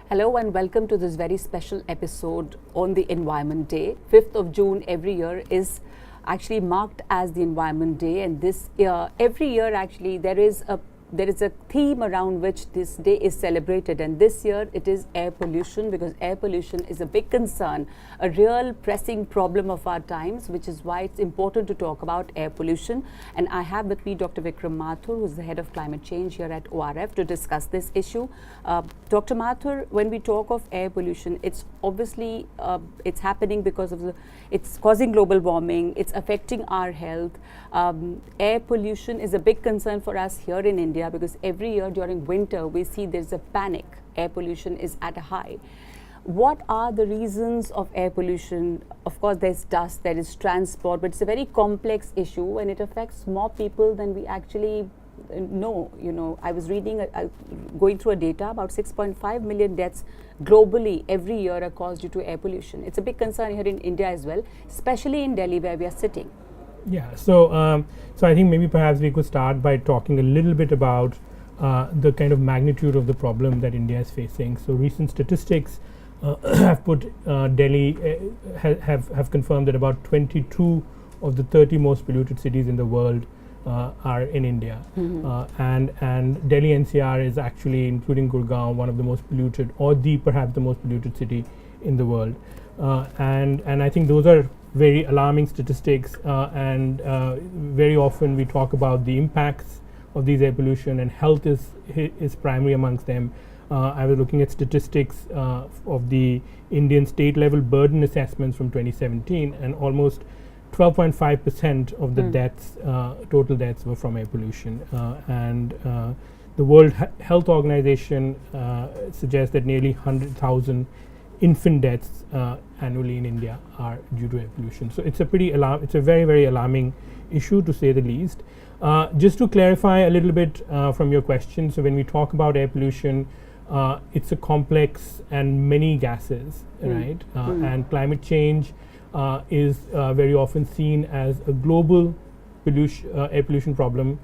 Hello and welcome to this very special episode on the Environment Day. 5th of June every year is actually marked as the Environment Day, and this year, every year actually there is a theme around which this day is celebrated, and this year it is air pollution, because air pollution is a big concern, a real pressing problem of our times, which is why it's important to talk about air pollution. And I have with me Dr. Vikrom Mathur, who's the head of climate change here at ORF, to discuss this issue. Dr. Mathur, when we talk of air pollution, it's obviously it's happening because of it's causing global warming, it's affecting our health. Air pollution is a big concern for us here in India, because every year during winter we see there's a panic. Air pollution is at a high. What are the reasons of air pollution? Of course, there's dust, there is transport, but it's a very complex issue and it affects more people than we actually know. You know, I was reading, going through a data, about 6.5 million deaths globally every year are caused due to air pollution. It's a big concern here in India as well, especially in Delhi where we are sitting. Yeah, so I think maybe perhaps we could start by talking a little bit about the kind of magnitude of the problem that India is facing. So recent statistics have put Delhi have confirmed that about 22 of the 30 most polluted cities in the world are in India, and Delhi NCR is actually, including Gurgaon, one of the most polluted, or perhaps the most polluted city in the world, and I think those are very alarming statistics, and very often we talk about the impacts of these air pollution, and health is primary amongst them. I was looking at statistics of the Indian state level burden assessments from 2017, and almost 12.5% of the deaths, total deaths, were from air pollution, and the World Health Organization suggests that nearly 100,000 infant deaths annually in India are due to air pollution. So it's a very, very alarming issue, to say the least. Just to clarify a little bit from your question, so when we talk about air pollution, it's a complex and many gases, right? And climate change is very often seen as a global air pollution problem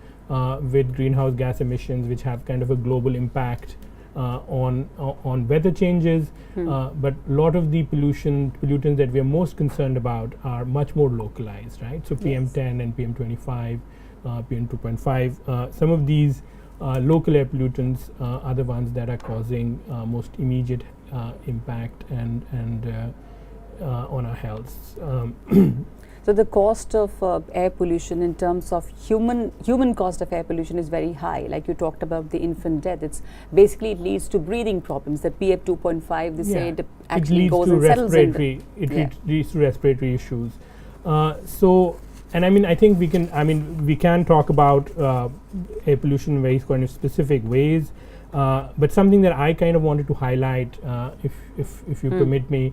with greenhouse gas emissions, which have kind of a global impact on weather changes, but a lot of the pollutants that we are most concerned about are much more localized, right? So PM10 and PM25, PM2.5, some of these local air pollutants are the ones that are causing most immediate impact and on our health. So the cost of air pollution in terms of human cost of air pollution is very high. Like you talked about the infant death, it's basically it leads to breathing problems. The PM2.5, they say it actually goes and settles in. It leads to respiratory issues. And I mean, I think we can talk about air pollution in very kind of specific ways. But something that I kind of wanted to highlight, if you permit me,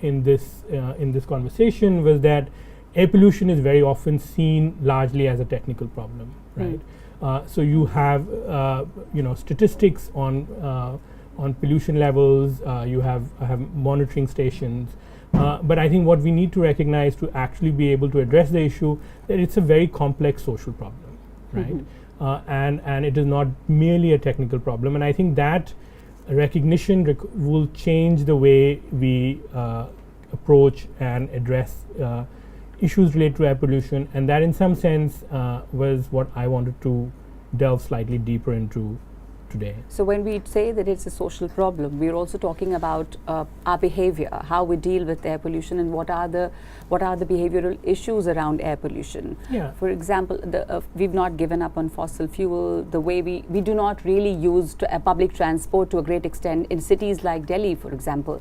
in this conversation, was that air pollution is very often seen largely as a technical problem, right? So you have statistics on pollution levels. You have monitoring stations. But I think what we need to recognize to actually be able to address the issue, that it's a very complex social problem, right? And it is not merely a technical problem, and I think that recognition will change the way we approach and address issues related to air pollution, and that in some sense was what I wanted to delve slightly deeper into today. So when we say that it's a social problem, we're also talking about our behavior, how we deal with air pollution, and what are the behavioral issues around air pollution. Yeah. For example, we've not given up on fossil fuel. The way we do not really use public transport to a great extent in cities like Delhi, for example.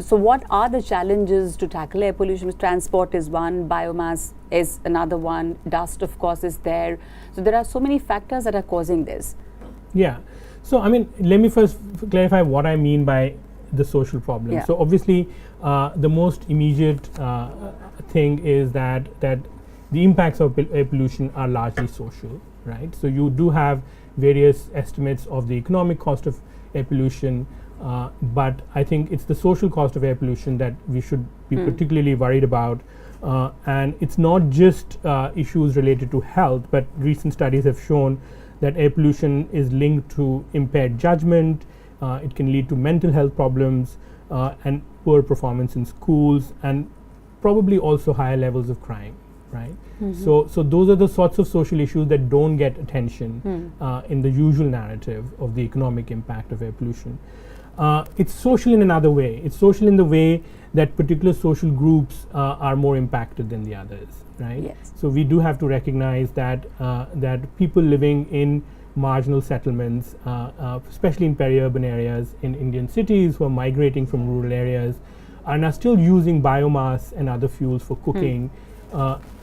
So what are the challenges to tackle air pollution? Transport is one, biomass is another one, dust of course is there. So there are so many factors that are causing this. Yeah. So I mean, let me first clarify what I mean by the social problem. Yeah. So obviously, the most immediate thing is that the impacts of air pollution are largely social, right? So you do have various estimates of the economic cost of air pollution, but I think it's the social cost of air pollution that we should be particularly worried about. And it's not just issues related to health, but recent studies have shown that air pollution is linked to impaired judgment, It can lead to mental health problems and poor performance in schools, and probably also higher levels of crime, right? So those are the sorts of social issues that don't get attention in the usual narrative of the economic impact of air pollution. It's social in another way. It's social in the way that particular social groups are more impacted than the others, right? Yes. So we do have to recognize that that people living in marginal settlements, especially in peri-urban areas in Indian cities, who are migrating from rural areas, are now still using biomass and other fuels for cooking,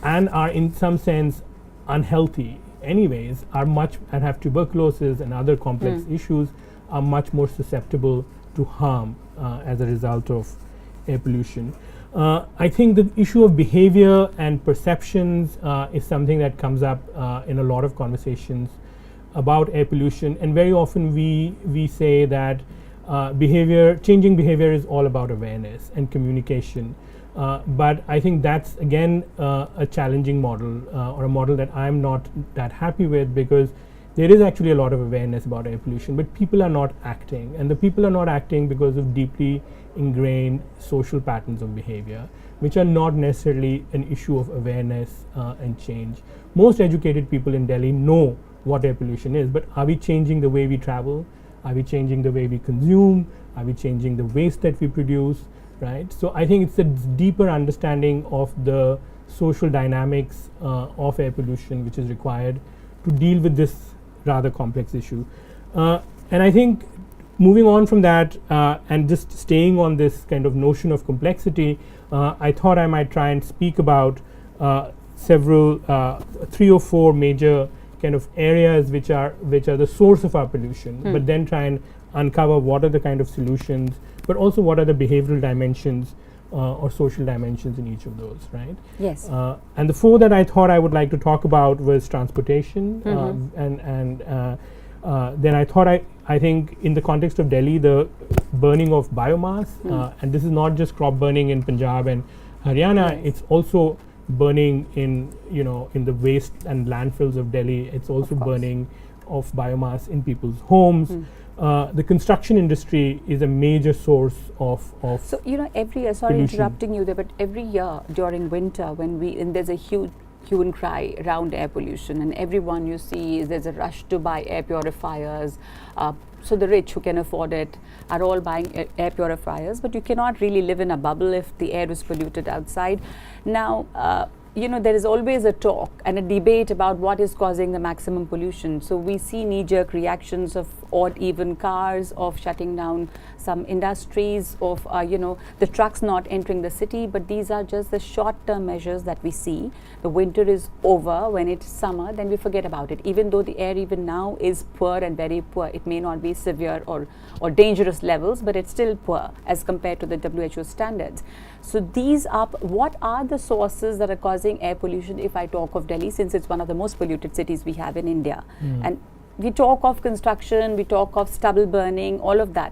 and are in some sense unhealthy anyways, are much and have tuberculosis and other complex issues, are much more susceptible to harm as a result of air pollution. I think the issue of behavior and perceptions is something that comes up in a lot of conversations about air pollution, and very often we say that changing behavior is all about awareness and communication. But I think that's again a challenging model, or a model that I'm not that happy with, because there is actually a lot of awareness about air pollution, but people are not acting, and the people are not acting because of deeply ingrained social patterns of behavior, which are not necessarily an issue of awareness and change. Most educated people in Delhi know what air pollution is, but are we changing the way we travel? Are we changing the way we consume? Are we changing the waste that we produce? Right? So I think it's a deeper understanding of the social dynamics of air pollution which is required to deal with this rather complex issue. And I think moving on from that and just staying on this kind of notion of complexity, I thought I might try and speak about several, 3 or 4 major kind of areas which are the source of our pollution, but then try and uncover what are the kind of solutions, but also what are the behavioral dimensions or social dimensions in each of those, right? Yes. And the 4 that I thought I would like to talk about was transportation, and then I thought I think in the context of Delhi, the burning of biomass, and this is not just crop burning in Punjab and Haryana, it's also burning in the waste and landfills of Delhi. It's also burning of biomass in people's homes. The construction industry is a major source of so every year, sorry pollution. Interrupting you there, but every year during winter and there's a huge hue and cry around air pollution, and everyone you see, there's a rush to buy air purifiers. So the rich who can afford it are all buying air purifiers, but you cannot really live in a bubble if the air is polluted outside. Now, there is always a talk and a debate about what is causing the maximum pollution. So we see knee-jerk reactions of odd even cars, of shutting down some industries, of the trucks not entering the city, but these are just the short-term measures that we see. The winter is over. When it's summer, then we forget about it. Even though the air even now is poor and very poor, it may not be severe or dangerous levels, but it's still poor as compared to the WHO standards. So what are the sources that are causing air pollution if I talk of Delhi, since it's one of the most polluted cities we have in India? And we talk of construction, we talk of stubble burning, all of that.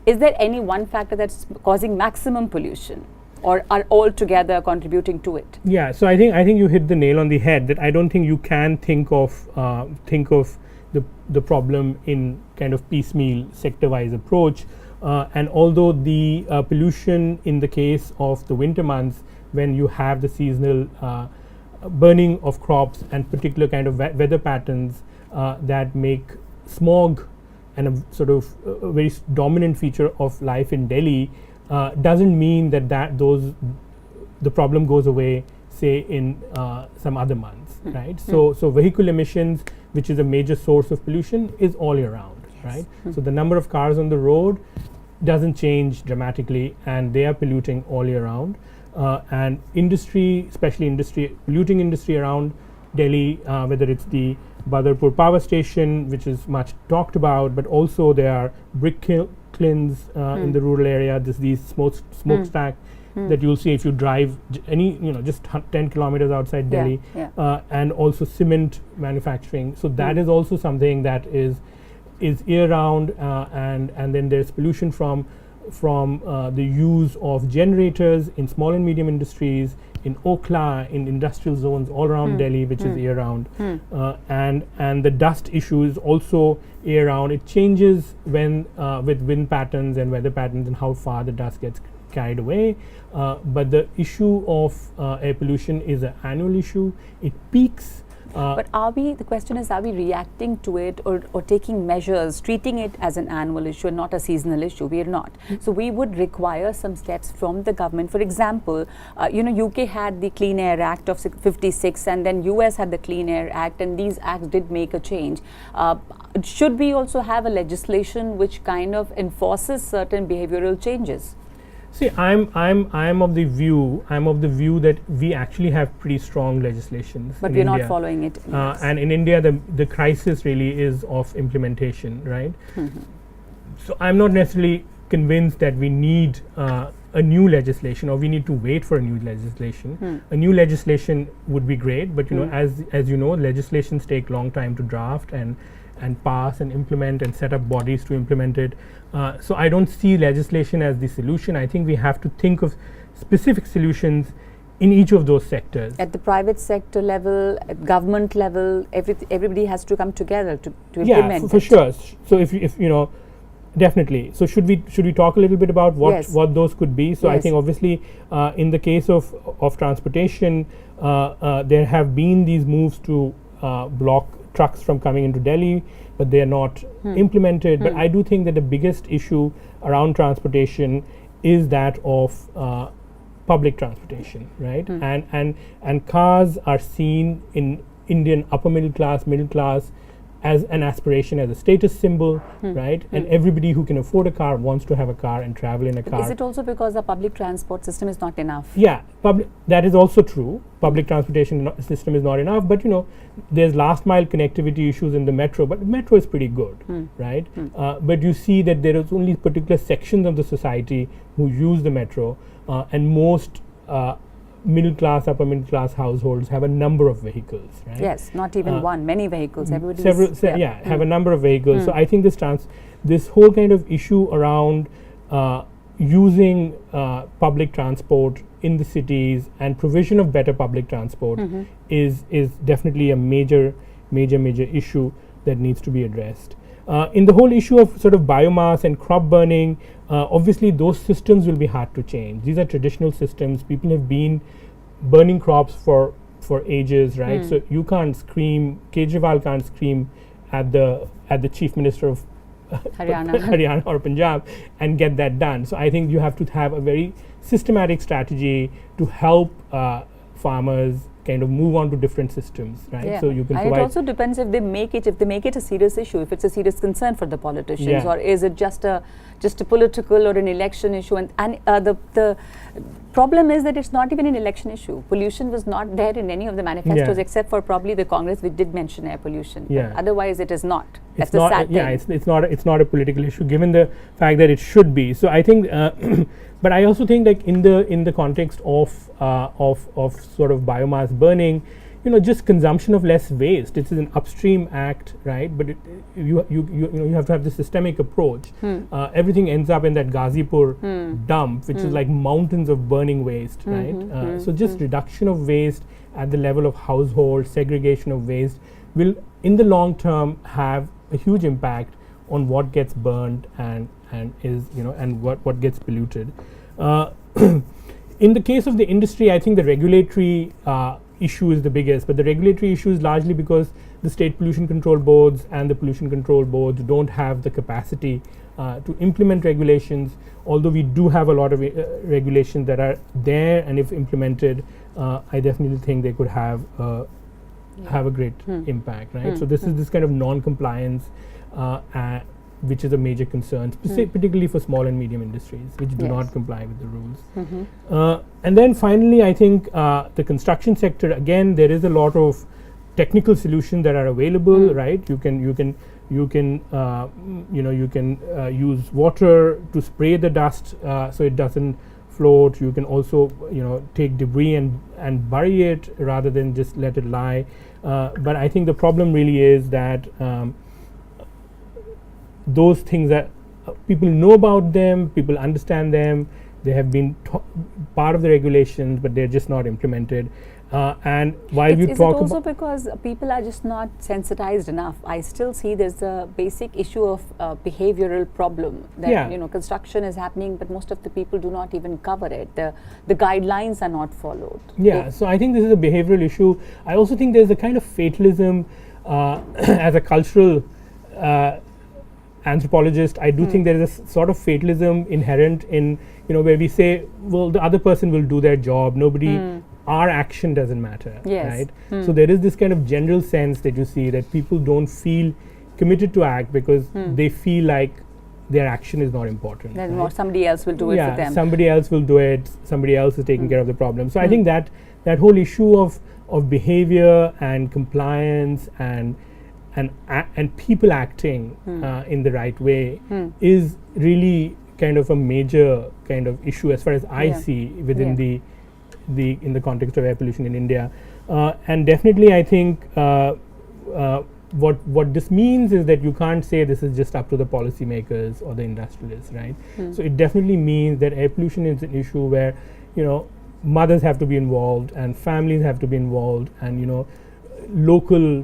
Is there any one factor that's causing maximum pollution, or are all together contributing to it? Yeah, so I think you hit the nail on the head, that I don't think you can think of the problem in kind of piecemeal sector-wise approach. And although the pollution in the case of the winter months, when you have the seasonal burning of crops and particular kind of weather patterns that make smog and a sort of very dominant feature of life in Delhi, doesn't mean that the problem goes away, say in some other months, right? So vehicle emissions, which is a major source of pollution, is all year round. Right? So the number of cars on the road doesn't change dramatically, and they are polluting all year round. And industry, especially polluting industry around Delhi, whether it's the Badarpur power station, which is much talked about, but also there are brick kilns in the rural area. There's these smokestack that you'll see if you drive just 10 kilometers outside Delhi, and also cement manufacturing. So that is also something that is year round, and then there's pollution from from the use of generators in small and medium industries, in Okla, in industrial zones all around Delhi, which is year round, and the dust issue is also year round. It changes when with wind patterns and weather patterns and how far the dust gets carried away. But the issue of air pollution is an annual issue. It peaks. But the question is, are we reacting to it or taking measures, treating it as an annual issue and not a seasonal issue? We are not. So we would require some steps from the government. For example, UK had the Clean Air Act of 56 and then US had the Clean Air Act, and these acts did make a change. Should we also have a legislation which kind of enforces certain behavioral changes? See, I'm of the view that we actually have pretty strong legislations. But we're not following it. And in India, the crisis really is of implementation, right? So I'm not necessarily convinced that we need a new legislation or we need to wait for a new legislation. A new legislation would be great, but as you know, legislations take long time to draft and pass and implement and set up bodies to implement it. So I don't see legislation as the solution. I think we have to think of specific solutions in each of those sectors. At the private sector level, at government level, everybody has to come together to implement it. For sure. So if you know, definitely. So should we talk a little bit about what those could be? So I think obviously in the case of transportation, there have been these moves to block trucks from coming into Delhi, but they are not implemented. But I do think that the biggest issue around transportation is that of public transportation, right? And cars are seen in Indian upper middle class as an aspiration, as a status symbol, right? And everybody who can afford a car wants to have a car and travel in a car. Is it also because the public transport system is not enough? Yeah, that is also true. Public transportation system is not enough, but there's last mile connectivity issues in the metro, but the metro is pretty good, right? But you see that there is only particular sections of the society who use the metro, and most middle class, upper middle class households have a number of vehicles, right? Yes, not even one, many vehicles. Everybody have a number of vehicles. So I think this whole kind of issue around using public transport in the cities and provision of better public transport is definitely a major issue that needs to be addressed. In the whole issue of sort of biomass and crop burning, obviously those systems will be hard to change. These are traditional systems. People have been burning crops for ages, right? So you can't scream, Kejriwal can't scream at the chief minister of Haryana or Punjab and get that done. So I think you have to have a very systematic strategy to help farmers kind of move on to different systems, right? Yeah. So you can and it also depends if they make it a serious issue, if it's a serious concern for the politicians, or is it just a political or an election issue? And the problem is that it's not even an election issue. Pollution was not there in any of the manifestos except for probably the Congress, which did mention air pollution. But otherwise, it is not. That's the sad thing. It's not a political issue, given the fact that it should be. So I think, but I also think like in the context of sort of biomass burning, just consumption of less waste. This is an upstream act, right? But you have to have the systemic approach. Everything ends up in that Ghazipur dump, which is like mountains of burning waste, right? So just reduction of waste at the level of household, segregation of waste will, in the long term, have a huge impact on what gets burned and what gets polluted. In the case of the industry, I think the regulatory issue is the biggest, but the regulatory issue is largely because the state pollution control boards and the pollution control boards don't have the capacity to implement regulations, although we do have a lot of regulations that are there, and if implemented, I definitely think they could have a great impact, right? So this is this kind of non-compliance which is a major concern, particularly for small and medium industries, which do not comply with the rules. And then finally, I think the construction sector, again, there is a lot of technical solutions that are available, right? You can use water to spray the dust so it doesn't float. You can also take debris and bury it rather than just let it lie. But I think the problem really is that those things people know about them, people understand them, they have been part of the regulations, but they're just not implemented. And while you is talk it also about because people are just not sensitized enough? I still see there's a basic issue of behavioural problem that Yeah. Construction is happening, but most of the people do not even cover it. The guidelines are not followed. Yeah, so I think this is a behavioral issue. I also think there's a kind of fatalism as a cultural anthropologist. I do think there is a sort of fatalism inherent in, where we say, well, the other person will do their job. Our action doesn't matter, Yes. right? So there is this kind of general sense that you see that people don't feel committed to act because they feel like their action is not important. Then right? somebody else will do it for them. Somebody else will do it. Somebody else is taking care of the problem. So I think that whole issue of behavior and compliance and people acting in the right way is really kind of a major kind of issue as far as I see within in the context of air pollution in India. And definitely I think what this means is that you can't say this is just up to the policymakers or the industrialists, right? So it definitely means that air pollution is an issue where mothers have to be involved and families have to be involved, and local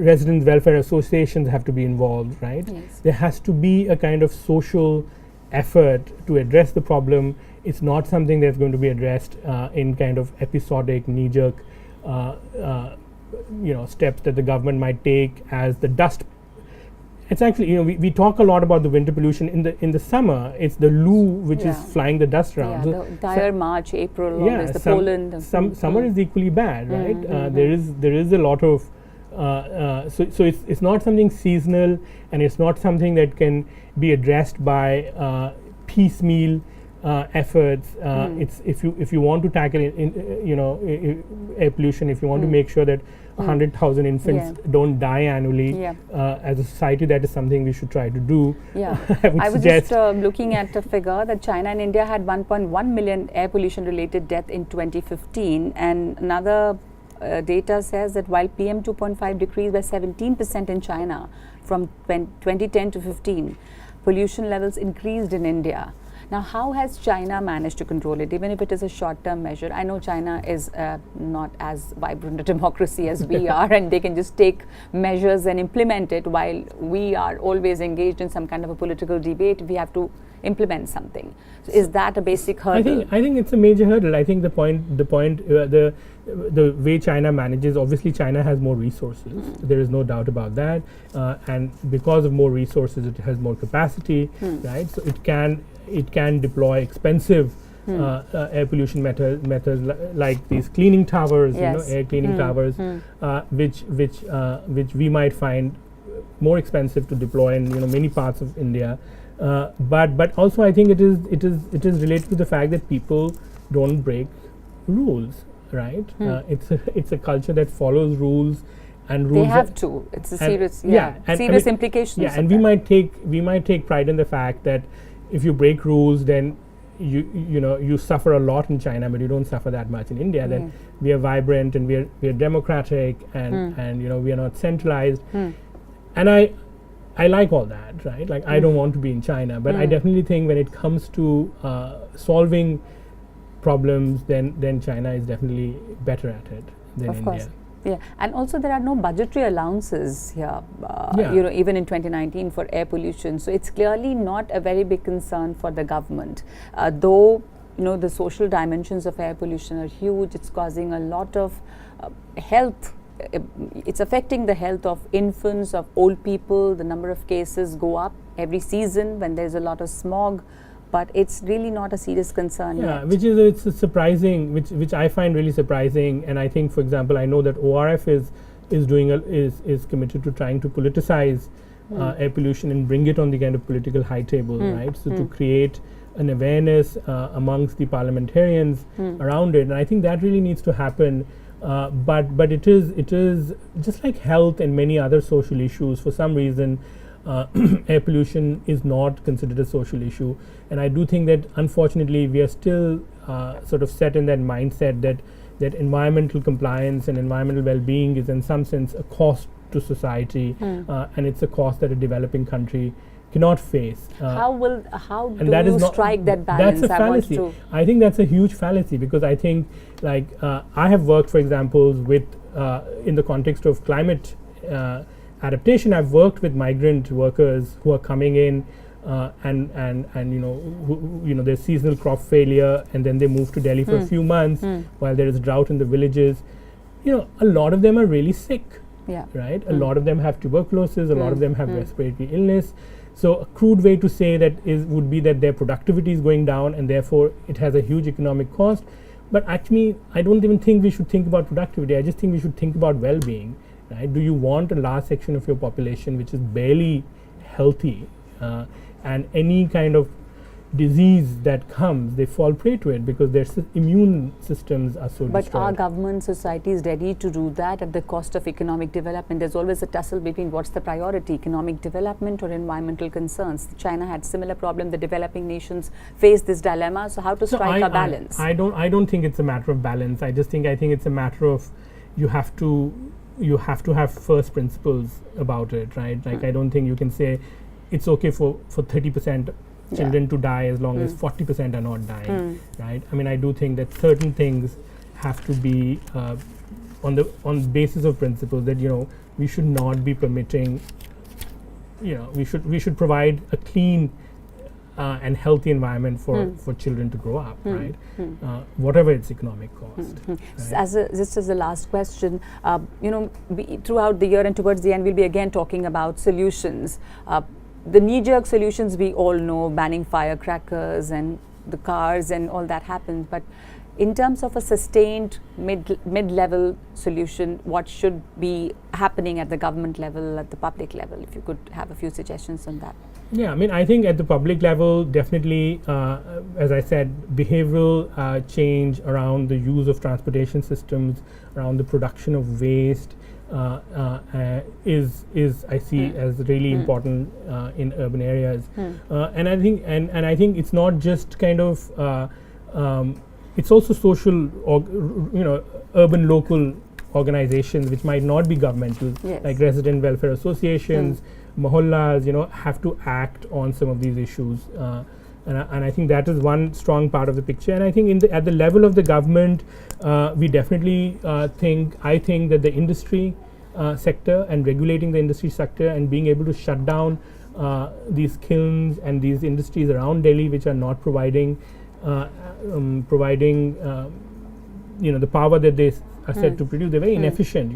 residents welfare associations have to be involved, right? Yes. There has to be a kind of social effort to address the problem. It's not something that's going to be addressed in kind of episodic, knee-jerk steps that the government might take as the dust. It's actually, we talk a lot about the winter pollution. In the summer, it's the loo which is flying the dust around. Yeah, the entire March, April, always the Poland. Summer is equally bad, right? There is a lot of so it's not something seasonal, and it's not something that can be addressed by piecemeal efforts. It's if you want to tackle air pollution, if you want to make sure that 100,000 infants don't die annually, as a society, that is something we should try to do. Yeah, I was just looking at a figure that China and India had 1.1 million air pollution related deaths in 2015, and another data says that while PM 2.5 decreased by 17% in China from 2010 to 15, pollution levels increased in India. Now, how has China managed to control it, even if it is a short-term measure? I know China is not as vibrant a democracy as we are, and they can just take measures and implement it, while we are always engaged in some kind of a political debate. We have to implement something. So is that a basic hurdle? I think it's a major hurdle. I think the way China manages, obviously China has more resources. There is no doubt about that, and because of more resources, it has more capacity, right? So it can deploy expensive air pollution methods like these cleaning towers, air cleaning towers, which we might find more expensive to deploy in many parts of India. But also I think it is related to the fact that people don't break rules, right? It's a culture that follows rules. And rules they have to. It's a serious, serious implications. Yeah, and we might take pride in the fact that if you break rules, then you suffer a lot in China, but you don't suffer that much in India. Then we are vibrant and we are democratic, and we are not centralized. And I like all that, right? Like I don't want to be in China, but I definitely think when it comes to solving problems, then China is definitely better at it than India. Course. Yeah, and also there are no budgetary allowances here, even in 2019 for air pollution. So it's clearly not a very big concern for the government. Though, the social dimensions of air pollution are huge, it's causing a lot of health. It's affecting the health of infants, of old people. The number of cases go up every season when there's a lot of smog. But it's really not a serious concern yet. It's surprising, which I find really surprising. And I think, for example, I know that ORF is committed to trying to politicize air pollution and bring it on the kind of political high table, right? So to create an awareness amongst the parliamentarians around it, and I think that really needs to happen. But it is just like health and many other social issues. For some reason, air pollution is not considered a social issue, and I do think that unfortunately we are still sort of set in that mindset that environmental compliance and environmental well-being is in some sense a cost to society, and it's a cost that a developing country cannot face. How do that you is not, strike that balance? That's a fallacy. I think that's a huge fallacy, because I think, like, I have worked, for example, with in the context of climate adaptation. I've worked with migrant workers who are coming in, and there's seasonal crop failure, and then they move to Delhi for a few months while there is drought in the villages. A lot of them are really sick. Yeah. Right. A lot of them have tuberculosis. A lot of them have respiratory illness. So a crude way to say that would be that their productivity is going down, and therefore it has a huge economic cost. But actually, I don't even think we should think about productivity. I just think we should think about well-being. Right? Do you want a large section of your population which is barely healthy, and any kind of disease that comes, they fall prey to it because their immune systems are so But destroyed. are government societies ready to do that at the cost of economic development? There's always a tussle between what's the priority, economic development or environmental concerns. China had similar problem. The developing nations face this dilemma. So how to strike a balance? I don't think it's a matter of balance. I think it's a matter of you have to have first principles about it, right? Like, I don't think you can say it's okay for 30% children to die as long as 40% are not dying, right? I mean, I do think that certain things have to be on the basis of principles that we should not be permitting. We should provide a clean and healthy environment for children to grow up, right? Whatever its economic cost. Right? Just as the last question, throughout the year and towards the end, we'll be again talking about solutions. The knee-jerk solutions we all know, banning firecrackers and the cars and all that happens. But in terms of a sustained mid-level solution, what should be happening at the government level, at the public level? If you could have a few suggestions on that. Yeah, I mean, I think at the public level, definitely, as I said, behavioral change around the use of transportation systems, around the production of waste, is I see as really important in urban areas, and I think it's not just kind of it's also social urban local organizations which might not be governmental, like resident welfare associations, mohallas, have to act on some of these issues, and I think that is one strong part of the picture. And I think at the level of the government, we definitely I think that the industry sector and regulating the industry sector and being able to shut down these kilns and these industries around Delhi which are not providing the power that they are said to produce. They're very inefficient,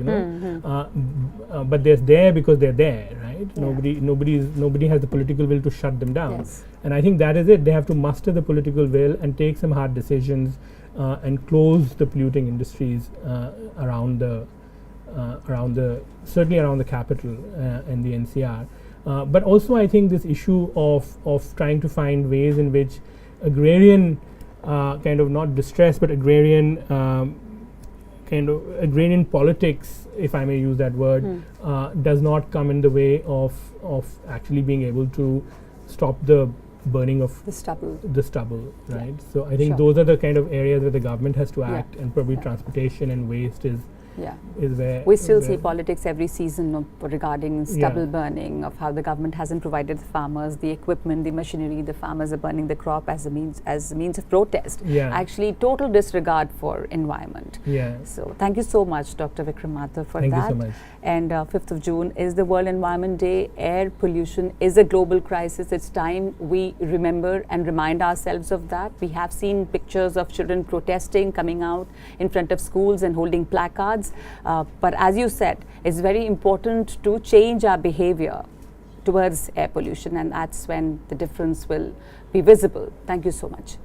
but they're there because they're there, right? Yeah. Nobody has the political will to shut them down. Yes. And I think that is it. They have to muster the political will and take some hard decisions and close the polluting industries certainly around the capital and the NCR. But also I think this issue of trying to find ways in which agrarian kind of not distress but agrarian agrarian politics, if I may use that word, does not come in the way of actually being able to stop the burning of the stubble, right? So I think those are the kind of areas where the government has to act, and probably transportation and waste is where we still see politics every season regarding stubble burning, of how the government hasn't provided the farmers the equipment, the machinery. The farmers are burning the crop as a means of protest. Actually, total disregard for environment. So thank you so much, Dr. Vikrom Mathur, for that. Thank you so much. And 5th of June is the World Environment Day. Air pollution is a global crisis. It's time we remember and remind ourselves of that. We have seen pictures of children protesting, coming out in front of schools and holding placards. But as you said, it's very important to change our behavior towards air pollution, and that's when the difference will be visible. Thank you so much.